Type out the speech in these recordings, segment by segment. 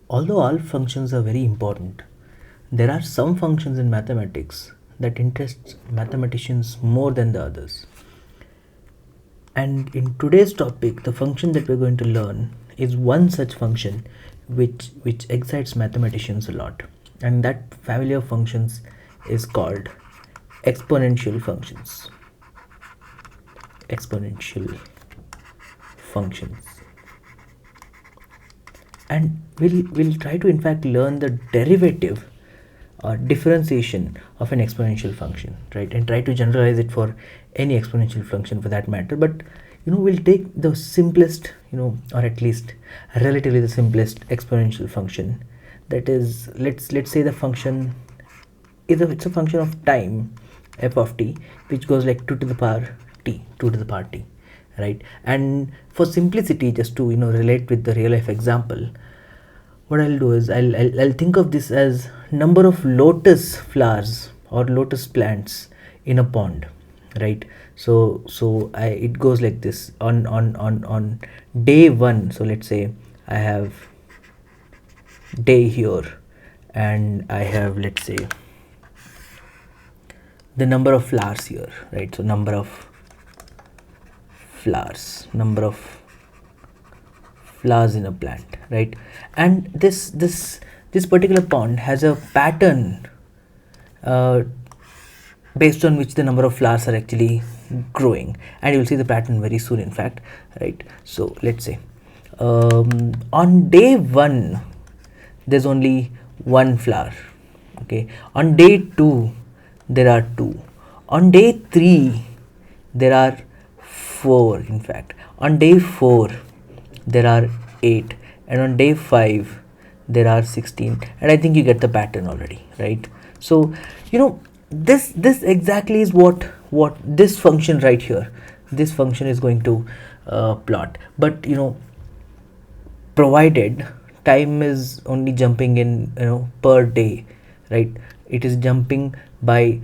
Although all functions are very important, there are some functions in mathematics that interest mathematicians more than the others. And in today's topic, the function that we're going to learn is one such function which excites mathematicians a lot. And that family of functions is called exponential functions. Exponential functions. And we'll try to in fact learn the derivative or differentiation of an exponential function, right, and try to generalize it for any exponential function for that matter. But we'll take the simplest, or at least relatively the simplest exponential function. That is, let's say the function is it's a function of time, f of t, which goes like 2 to the power t, 2 to the power t, right? And for simplicity, just to relate with the real life example, what I'll do is I'll think of this as number of lotus flowers or lotus plants in a pond, right? So it goes like this on day one. So let's say I have day here, and I have, let's say, the number of flowers here, right? So number of flowers in a plant, right? And this particular pond has a pattern based on which the number of flowers are actually growing, and you'll see the pattern very soon, in fact, right? So let's say on day one there's only one flower, okay. On day two there are two. On day three there are four, in fact. On day four there are 8, and on day 5 there are 16, and I think you get the pattern already, right? So this exactly is what this function right here, this function is going to plot. But provided time is only jumping in per day, right? It is jumping by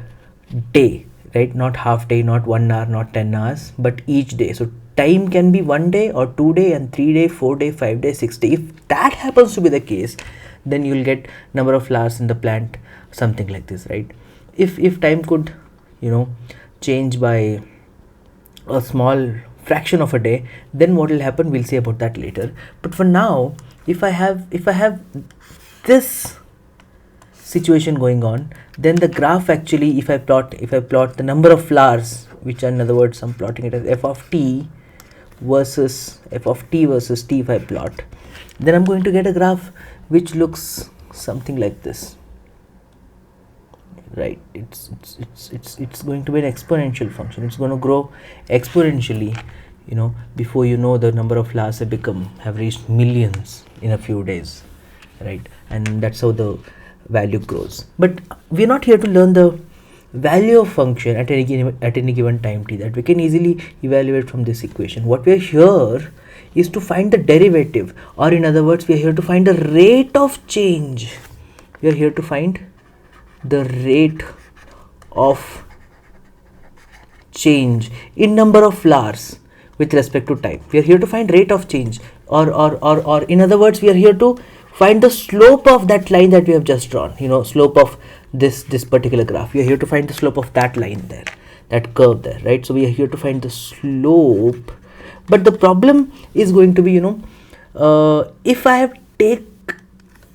day, right? Not half day, not 1 hour, not 10 hours, but each day. So time can be 1 day or 2 day and 3 day, 4 day, 5 day, 6 day. If that happens to be the case, then you'll get number of flowers in the plant something like this, right? If time could change by a small fraction of a day, then what will happen, we'll see about that later. But for now, if I have this situation going on, then the graph actually, if I plot the number of flowers, which in other words I'm plotting it as f of t versus t, if I plot, then I'm going to get a graph which looks something like this, right? It's going to be an exponential function. It's going to grow exponentially, before the number of flowers have reached millions in a few days, right? And that's how the value grows. But we're not here to learn the value of function at any given time t that we can easily evaluate from this equation. What we're here is to find the derivative, or in other words, we're here to find the rate of change. We're here to find the rate of change in number of flowers with respect to time. We are here to find rate of change, or in other words, we are here to find the slope of that line that we have just drawn, slope of this particular graph. We are here to find the slope of that line there, that curve there, right? So we are here to find the slope. But the problem is going to be, if I have take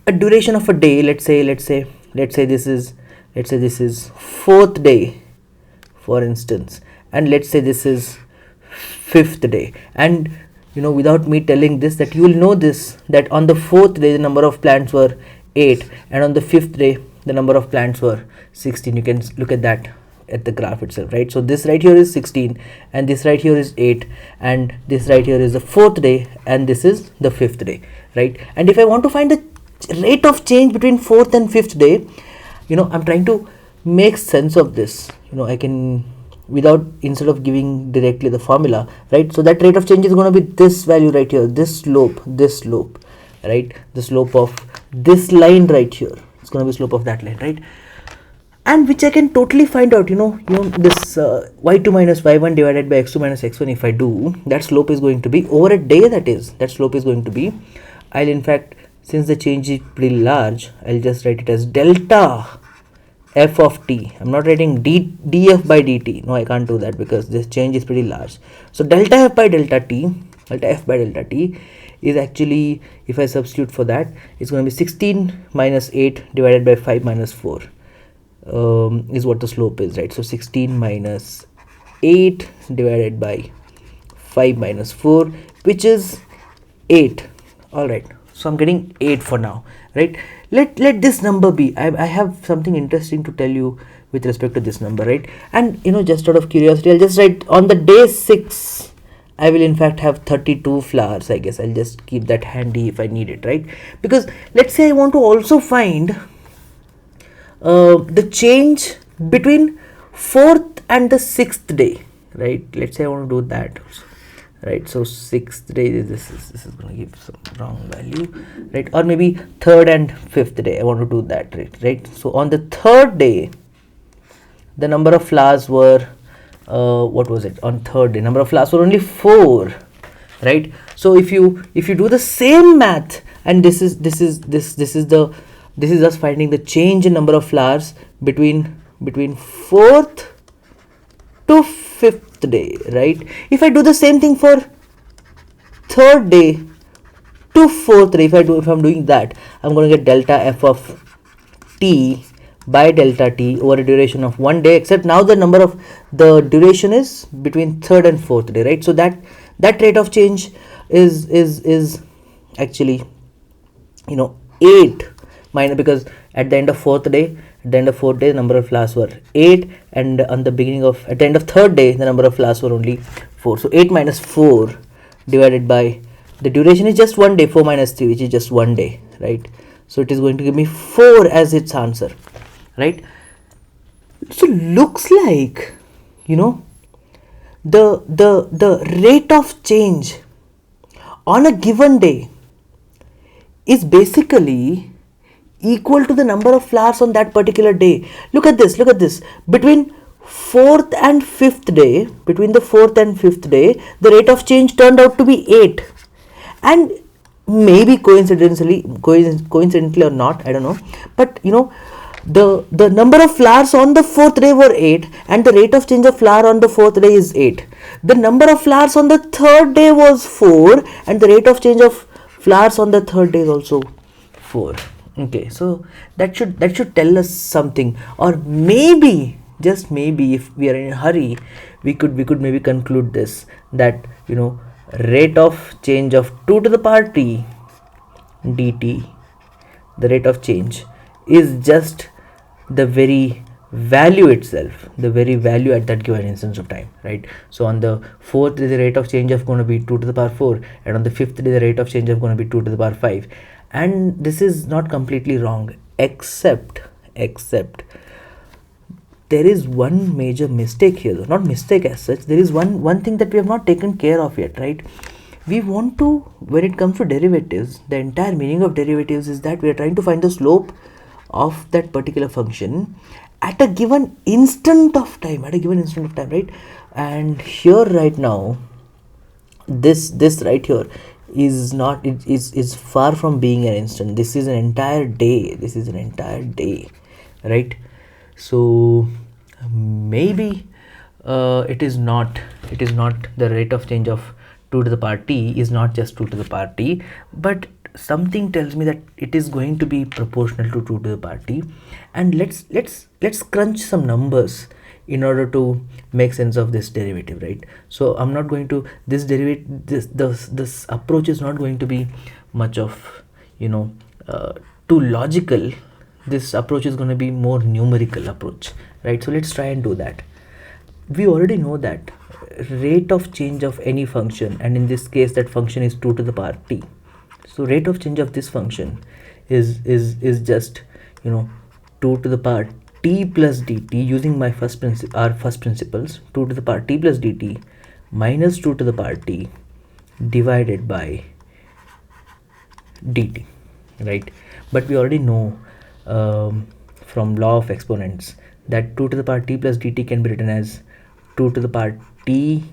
a duration of a day, let's say this is fourth day, for instance, and let's say this is fifth day, and without me telling this, that you will know this, that on the fourth day the number of plants were 8, and on the fifth day the number of plants were 16. You can look at that at the graph itself, right? So this right here is 16, and this right here is 8, and this right here is the fourth day, and this is the fifth day, right? And if I want to find the rate of change between fourth and fifth day, I'm trying to make sense of this. I can, instead of giving directly the formula, right? So that rate of change is going to be this value right here, this slope, right? The slope of this line right here, it's going to be slope of that line, right? And which I can totally find out, this y2 minus y1 divided by x2 minus x1. If I do, that slope is going to be over a day, that slope is going to be, I'll in fact since the change is pretty large, I'll just write it as delta f of t. I'm not writing df by dt. No, I can't do that because this change is pretty large. So delta f by delta t, is actually, if I substitute for that, it's going to be 16 minus 8 divided by 5 minus 4 is what the slope is, right? So 16 minus 8 divided by 5 minus 4, which is 8. All right, so I'm getting 8 for now, right? Let this number be. I have something interesting to tell you with respect to this number, right? And just out of curiosity, I'll just write on the day 6 I will in fact have 32 flowers. I guess I'll just keep that handy if I need it, right? Because let's say I want to also find the change between 4th and the 6th day, right? Let's say I want to do that also, right? So 6th day, this is going to give some wrong value, right? Or maybe 3rd and 5th day, I want to do that, right? So on the 3rd day, the number of flowers were what was it? On 3rd day, number of flowers were only 4, right? So if you do the same math, and this is just finding the change in number of flowers between 4th to 5th day, right? If I do the same thing for 3rd day to 4th day, if I'm doing that, I'm going to get delta f of t by delta t over a duration of 1 day, except now the duration is between 3rd and 4th day, right? So that rate of change is actually 8 minus, because at the end of 4th day, the number of flowers were 8, and at the end of 3rd day, the number of flowers were only 4. So 8 minus 4 divided by the duration is just 1 day, 4 minus 3, which is just 1 day, right? So it is going to give me 4 as its answer, right? So looks like the rate of change on a given day is basically equal to the number of flowers on that particular day. Look at this. Between 4th and 5th day, the rate of change turned out to be 8. And maybe coincidentally or not, I don't know, but the number of flowers on the 4th day were 8, and the rate of change of flower on the 4th day is 8. The number of flowers on the 3rd day was 4, and the rate of change of flowers on the 3rd day is also 4. Okay, so that should tell us something. Or maybe, just maybe, if we are in a hurry, we could maybe conclude this, that rate of change of 2 to the power t dt, the rate of change is just the very value itself, the very value at that given instance of time, right? So on the 4th day, the rate of change of going to be 2 to the power 4, and on the 5th day, the rate of change of going to be 2 to the power 5. And this is not completely wrong, except there is one major mistake here. Not mistake as such, there is one thing that we have not taken care of yet, right? We want to, when it comes to derivatives, the entire meaning of derivatives is that we are trying to find the slope of that particular function at a given instant of time, right? And here right now, this right here is not, it is far from being an instant. This is an entire day, right? So maybe it is not the rate of change of 2 to the power t is not just 2 to the power t, but something tells me that it is going to be proportional to 2 to the power t. And let's crunch some numbers in order to make sense of this derivative, right? So I'm not going to, this approach is not going to be much of too logical. This approach is going to be more numerical approach, right? So let's try and do that. We already know that rate of change of any function, and in this case that function is 2 to the power t. So rate of change of this function is just 2 to the power t plus dt, using my first principles, 2 to the power t plus dt minus 2 to the power t divided by dt, right? But we already know from law of exponents that 2 to the power t plus dt can be written as 2 to the power t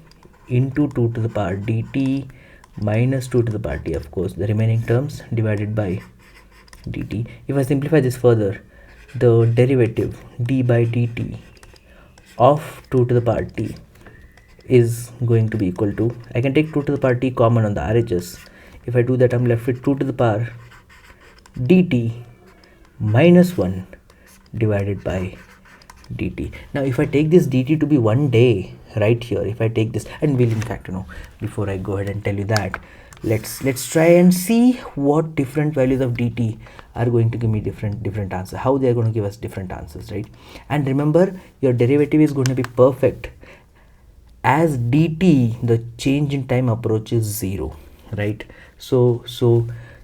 into 2 to the power dt minus 2 to the power t, of course, the remaining terms, divided by dt. If I simplify this further, the derivative d by dt of 2 to the power t is going to be equal to, I can take 2 to the power t common on the RHS. If I do that, I'm left with 2 to the power dt minus 1 divided by dt. Now if I take this dt to be 1 day right here, if I take this, and we'll in fact, before I go ahead and tell you that, let's try and see what different values of dt are going to give me different answers, how they are going to give us different answers, right? And remember, your derivative is going to be perfect as dt, the change in time approaches 0, right? So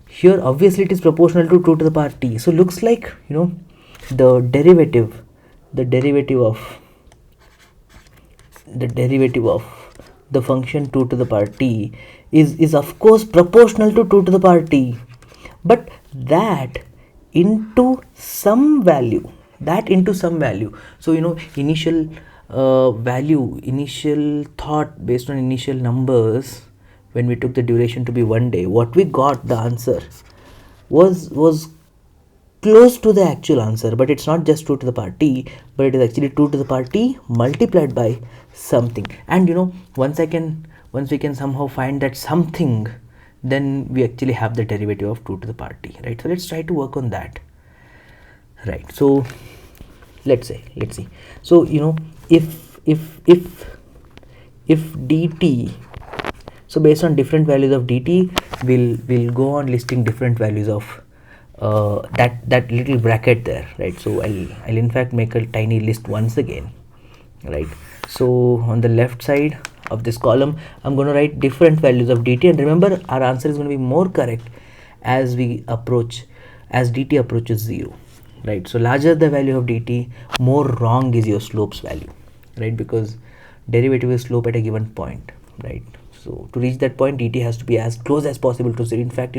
here obviously it is proportional to 2 to the power t. So looks like, the derivative of the function 2 to the power t is of course proportional to 2 to the power t, but that into some value. So initial initial thought based on initial numbers, when we took the duration to be 1 day, what we got, the answer was close to the actual answer, but it's not just 2 to the power t, but it is actually 2 to the power t multiplied by something. And once we can somehow find that something, then we actually have the derivative of 2 to the power t, right? So let's try to work on that, right? So let's see. So if dt, so based on different values of dt, we'll go on listing different values of that little bracket there, right? So I'll in fact make a tiny list once again, right? So on the left side of this column, I'm going to write different values of dt, and remember, our answer is going to be more correct as dt approaches 0, right? So larger the value of dt, more wrong is your slope's value, right? Because derivative is slope at a given point, right? So to reach that point, dt has to be as close as possible to 0. In fact,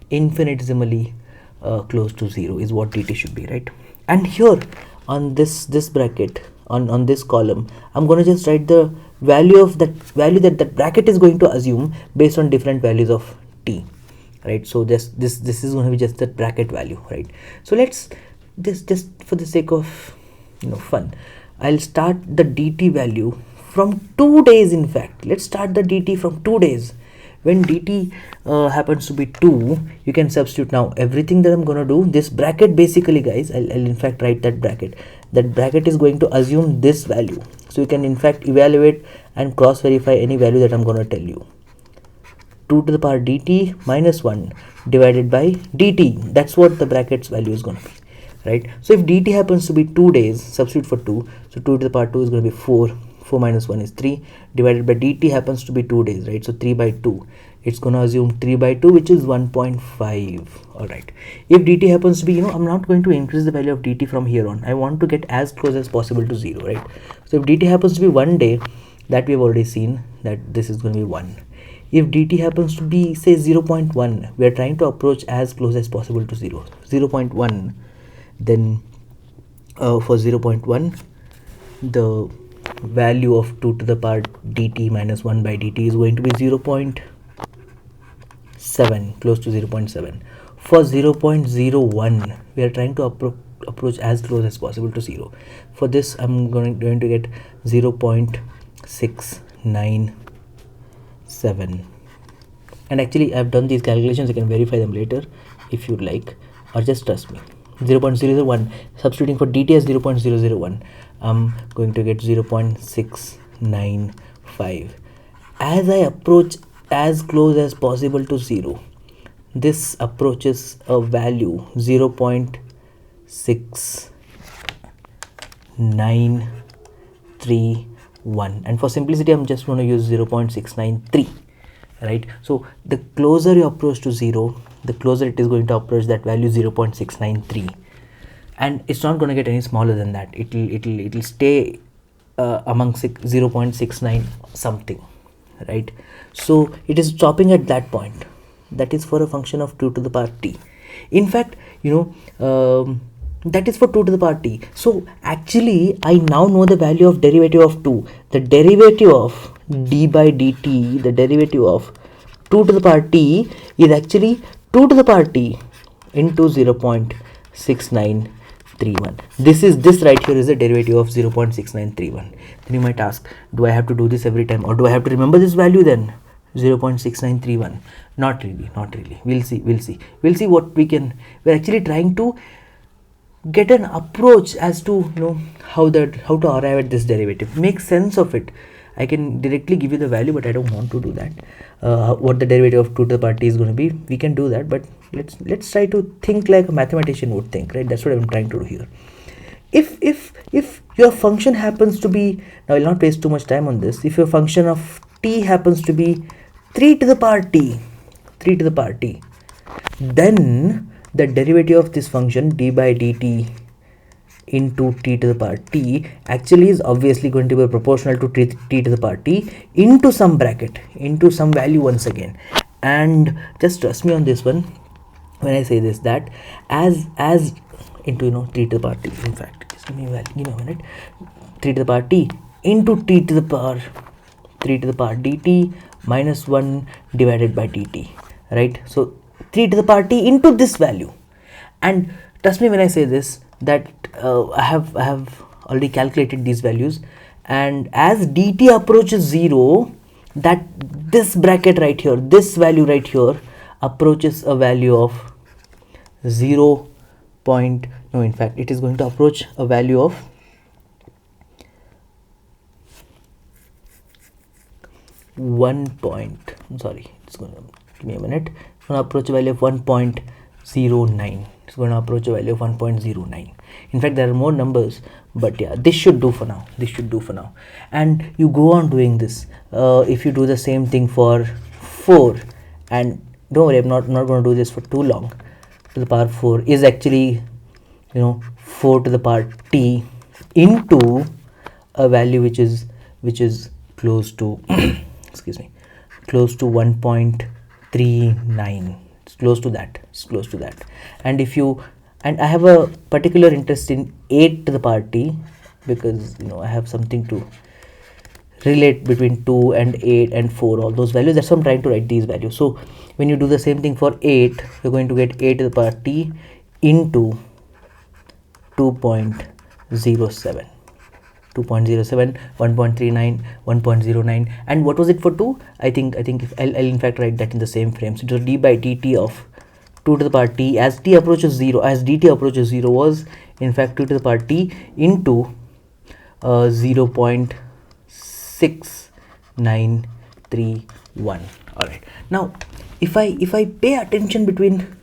infinitesimally close to 0 is what dt should be, right? And here on this bracket, on this column, I'm going to just write the value that bracket is going to assume based on different values of t, right? So this is going to be just the bracket value, right? So let's just for the sake of fun, I'll start the dt value from 2 days. In fact, let's start the dt from 2 days. When dt happens to be 2, you can substitute now everything that I'm going to do. This bracket, basically guys, I'll in fact write that bracket is going to assume this value, so you can in fact evaluate and cross verify any value that I'm going to tell you. 2 to the power dt minus 1 divided by dt, that's what the bracket's value is going to be, right? So if dt happens to be 2 days, substitute for 2, so 2 to the power 2 is going to be 4 minus 1 is 3, divided by dt happens to be 2 days, right? So 3 by 2, it's going to assume 3 by 2, which is 1.5. all right, if dt happens to be, I'm not going to increase the value of dt from here on. I want to get as close as possible to 0, right? So if dt happens to be 1 day, that we have already seen that this is going to be 1. If dt happens to be, say, 0.1, we are trying to approach as close as possible to 0.1. Then for 0.1, the value of 2 to the power dt minus 1 by dt is going to be 0.7, close to 0.7. For 0.01, we are trying to approach as close as possible to 0. For this, I'm going to get 0.697, and actually I've done these calculations. You can verify them later if you'd like, or just trust me. 0.001, substituting for dt as 0.001, I'm going to get 0.695. As I approach as close as possible to 0, this approaches a value 0.693, and for simplicity, I'm just going to use 0.693, right? So the closer you approach to 0, the closer it is going to approach that value 0.693, and it's not going to get any smaller than that. It'll stay among 0.69 something, right? So it is stopping at that point. That is for a function of 2 to the power t. In fact, that is for 2 to the power t. So actually, I now know the value of derivative of 2. The derivative of d by dt, the derivative of 2 to the power t is actually 2 to the power t into 0.6931. This right here is the derivative of 0.6931. Then you might ask, do I have to do this every time, or do I have to remember this value then? 0.6931. Not really. We'll see what we can. We're actually trying to get an approach as to how to arrive at this derivative, make sense of it. I can directly give you the value, but I don't want to do that. What the derivative of 2 to the power t is going to be, we can do that, but let's try to think like a mathematician would think, right? That's what I'm trying to do here. If your function happens to be, now I'll not waste too much time on this, if your function of t happens to be 3 to the power t, then the derivative of this function d by dt into t to the power t actually is obviously going to be proportional to t to the power t into some bracket, into some value once again. And just trust me on this one when I say this, that as into t to the power t, in fact, just give me a minute, 3 to the power t into t to the power 3 to the power dt minus 1 divided by dt, right? So 3 to the power t into this value. And trust me when I say this, that I have already calculated these values, and as dt approaches 0, that this bracket right here, this value right here approaches a value of 0. No, in fact it is going to approach a value of it's going to give me a minute. It's going to approach a value of 1.09. It's going to approach a value of 1.09. In fact, there are more numbers, but yeah, this should do for now. And you go on doing this. If you do the same thing for 4, and don't worry, I'm not going to do this for too long. To the power 4 is actually 4 to the power t into a value which is close to close to 1.39. It's close to that. And I have a particular interest in 8 to the power t, because I have something to relate between 2 and 8 and 4, all those values. That's why I'm trying to write these values. So when you do the same thing for 8, you're going to get 8 to the power t into 2.07, 1.39, 1.09. And what was it for 2? I think if I'll in fact write that in the same frame. So it was d by dt of 2 to the power t as t approaches 0, as dt approaches 0 was in fact 2 to the power t into 0.6931. all right, now if I pay attention between,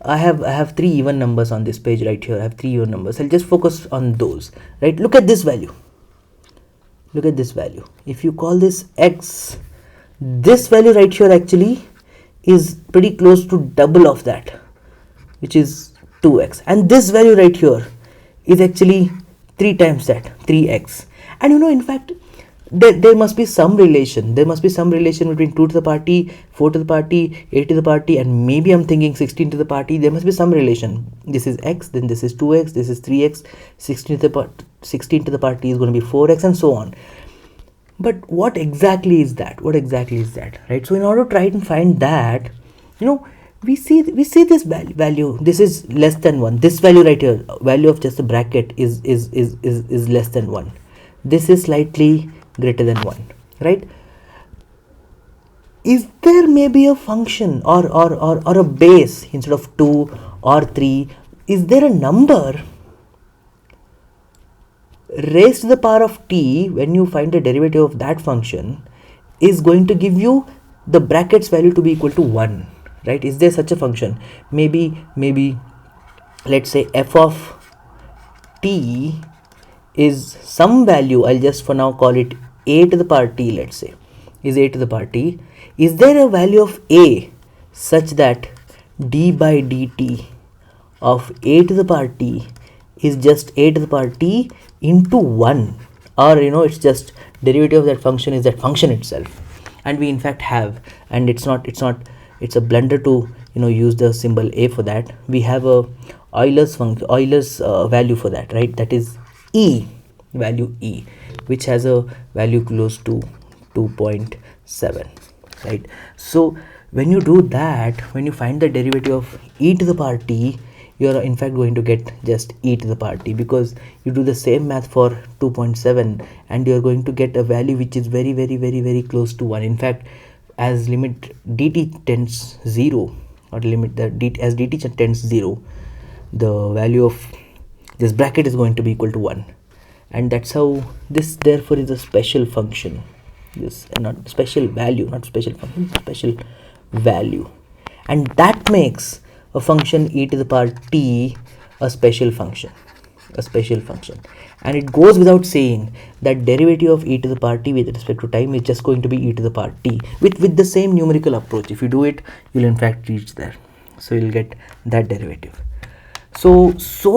I have 3 even numbers on this page right here. I have 3 even numbers. I'll just focus on those, right? Look at this value. If you call this x, this value right here actually is pretty close to double of that, which is 2x, and this value right here is actually 3 times that, 3x. And in fact there must be some relation. Between 2 to the power t, 4 to the power t, 8 to the power t, and maybe I'm thinking 16 to the power t. There must be some relation. This is x, then this is 2x, this is 3x, 16 to the power t is going to be 4x, and so on. But what exactly is that? Right? So in order to try and find that, we see this value. This is less than 1. This value right here, value of just a bracket, is less than 1. This is slightly greater than 1, right? Is there maybe a function or a base instead of 2 or 3? Is there a number raised to the power of t when you find the derivative of that function is going to give you the bracket's value to be equal to 1, right? Is there such a function? Maybe let's say f of t is some value. I'll just for now call it a to the power t, let's say, is a to the power t. Is there a value of a such that d by dt of a to the power t is just a to the power t into 1, or it's just derivative of that function is that function itself? And we in fact have, and it's a blunder to use the symbol a for that. We have a Euler's value for that, right? That is value e, which has a value close to 2.7, right? So When you do that, when you find the derivative of e to the power t, you are in fact going to get just e to the power t, because you do the same math for 2.7 and you are going to get a value which is very close to 1. In fact, as limit dt tends 0, or limit the as dt tends 0, the value of this bracket is going to be equal to 1. And that's how this therefore is a special function. This not special value, not special function, special value. And that makes a function e to the power t a special function, and it goes without saying that derivative of e to the power t with respect to time is just going to be e to the power t with the same numerical approach. If you do it, you'll in fact reach there, so you'll get that derivative. So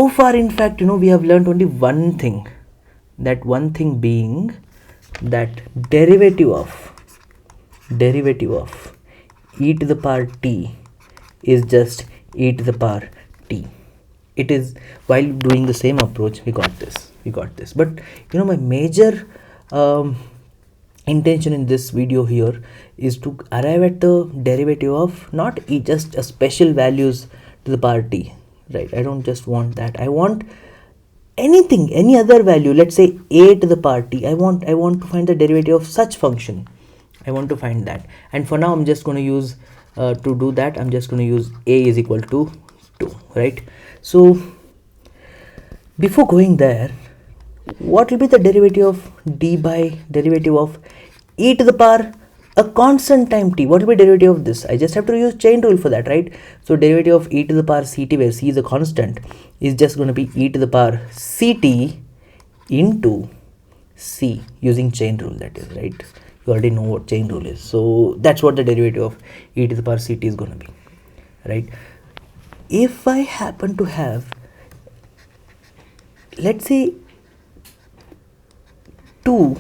far, in fact, we have learned only one thing, that one thing being that derivative of e to the power t is just e to the power t. It is, while doing the same approach, we got this. But my major intention in this video here is to arrive at the derivative of not just a special values to the power t, right? I don't just want that. I want anything, any other value. Let's say a to the power t. I want to find the derivative of such function. I want to find that, and for now I'm just going to use to do that, I'm just going to use a is equal to 2, right? So before going there, what will be the derivative of d by derivative of e to the power a constant time t? What will be derivative of this? I just have to use chain rule for that, right? So derivative of e to the power ct, where c is a constant, is just going to be e to the power ct into c, using chain rule, that is, right? You already know what chain rule is, so that's what the derivative of e to the power ct is going to be, right? If I happen to have, let's say, 2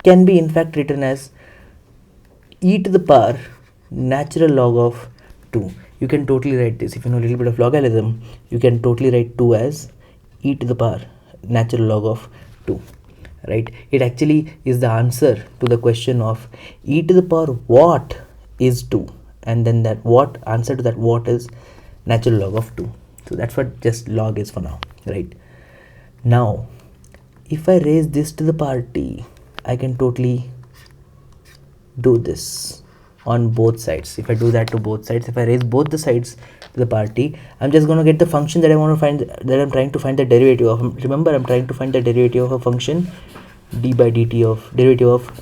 can be in fact written as e to the power natural log of 2. You can totally write this, if you know a little bit of logarithm, you can totally write 2 as e to the power natural log of 2, right? It actually is the answer to the question of e to the power what is 2, and then that what, answer to that what is natural log of 2. So that's what just log is for now, right? Now if I raise this to the power t, I can totally do this on both sides. If I do that to both sides, if I raise both the sides to the power t, I'm just going to get the function that I want to find, that I'm trying to find the derivative of. Remember, I'm trying to find the derivative of a function, d by dt of derivative of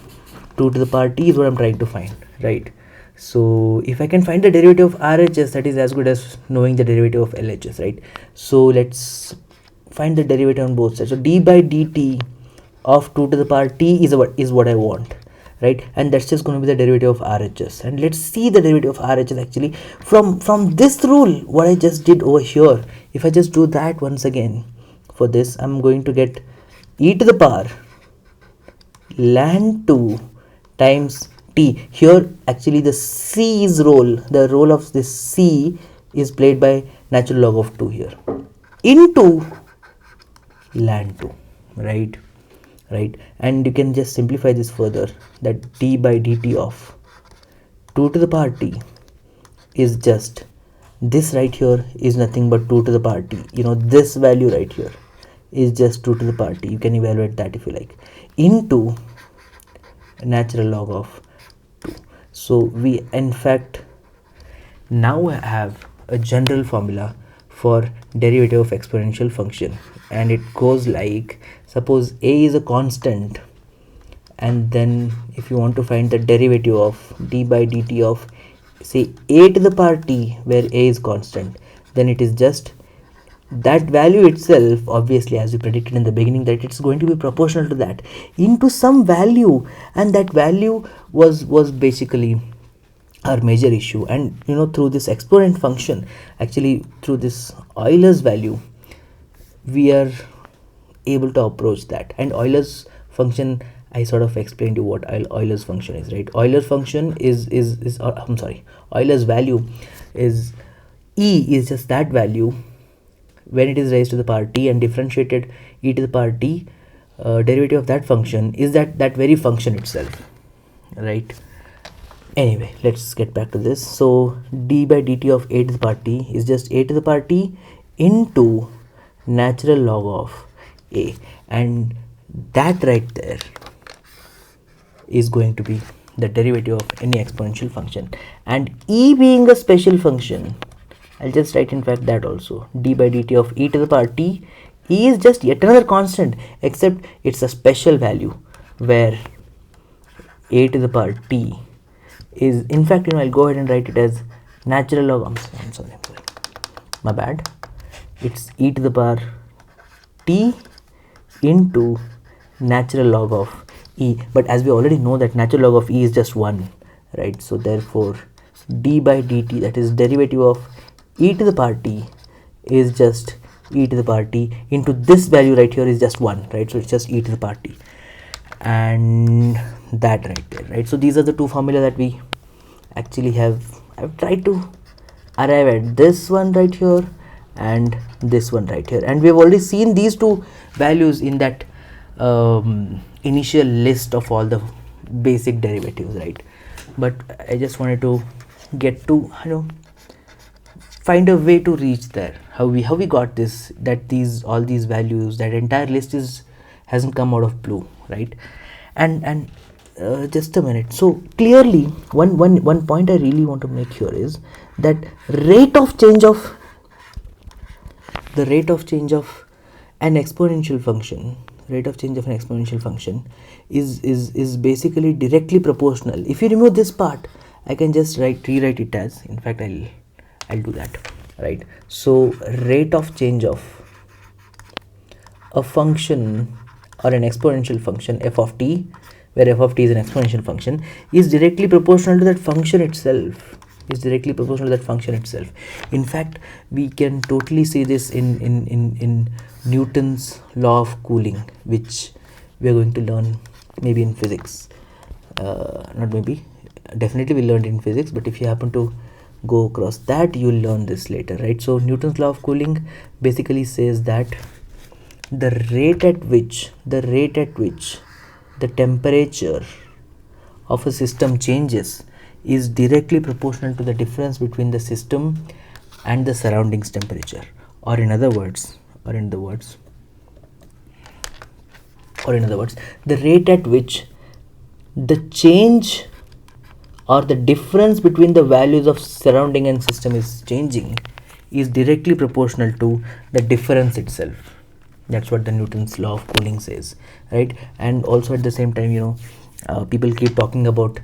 2 to the power t is what I'm trying to find, right? So if I can find the derivative of RHS, that is as good as knowing the derivative of LHS, right? So let's find the derivative on both sides. So d by dt of 2 to the power t is what I want, right? And that's just going to be the derivative of RHS. And let's see the derivative of RHS actually from this rule, what I just did over here. If I just do that once again for this, I'm going to get e to the power ln 2 times t. Here actually the c's role, the role of this c is played by natural log of 2 here, into ln 2, right? And you can just simplify this further, that d by dt of 2 to the power t is just this right here is nothing but 2 to the power t. This value right here is just 2 to the power t. You can evaluate that if you like, into natural log of 2. So we in fact now have a general formula for derivative of exponential function, and it goes like, suppose a is a constant, and then if you want to find the derivative of d by dt of, say, a to the power t, where a is constant, then it is just that value itself, obviously, as we predicted in the beginning, that it's going to be proportional to that, into some value, and that value was basically our major issue. And through this exponent function, actually through this Euler's value, we are able to approach that. And Euler's function, I sort of explained you what Euler's function is, right? Euler's function is Euler's value is e is just that value when it is raised to the power t, and differentiated e to the power t, derivative of that function is that very function itself, right? Anyway, let's get back to this. So d by dt of a to the power t is just a to the power t into natural log of a, and that right there is going to be the derivative of any exponential function. And e being a special function, I'll just write in fact that also, d by dt of e to the power t, e is just yet another constant, except it's a special value where a to the power t is, in fact, I'll go ahead and write it as natural log, I'm sorry, my bad, it's e to the power t into natural log of e, but as we already know that natural log of e is just 1, right? So therefore d by dt, that is derivative of e to the power t, is just e to the power t into this value right here is just 1, right? So it's just e to the power t, and that right there, right? So these are the two formula that we actually have. I've tried to arrive at this one right here and this one right here, and we have already seen these two values in that initial list of all the basic derivatives, right? But I just wanted to get to, find a way to reach there, how we got this, that all these values, that entire list hasn't come out of blue, right? And just a minute. So clearly one point I really want to make here is that rate of change of an exponential function, is basically directly proportional. If you remove this part, I can just rewrite it as, in fact I'll do that, right? So rate of change of a function or an exponential function f of t, where f of t is an exponential function, is directly proportional to that function itself. In fact, we can totally see this in Newton's law of cooling, which we are going to learn maybe in physics. Not maybe, definitely we learned in physics, but if you happen to go across that, you'll learn this later, right? So Newton's law of cooling basically says that the rate at which the temperature of a system changes is directly proportional to the difference between the system and the surroundings temperature, or in other words, the rate at which the change or the difference between the values of surrounding and system is changing is directly proportional to the difference itself. That's what the Newton's law of cooling says, right? And also at the same time, people keep talking about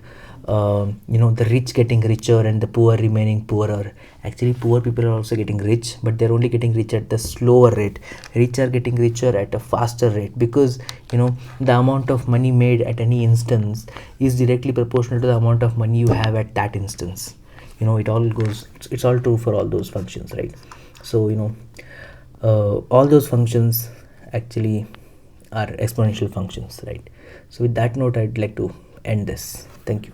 the rich getting richer and the poor remaining poorer. Actually, poor people are also getting rich, but they're only getting rich at the slower rate. Rich are getting richer at a faster rate, because the amount of money made at any instance is directly proportional to the amount of money you have at that instance. It's all true for all those functions, right? So all those functions actually are exponential functions, right? So with that note, I'd like to end this. Thank you.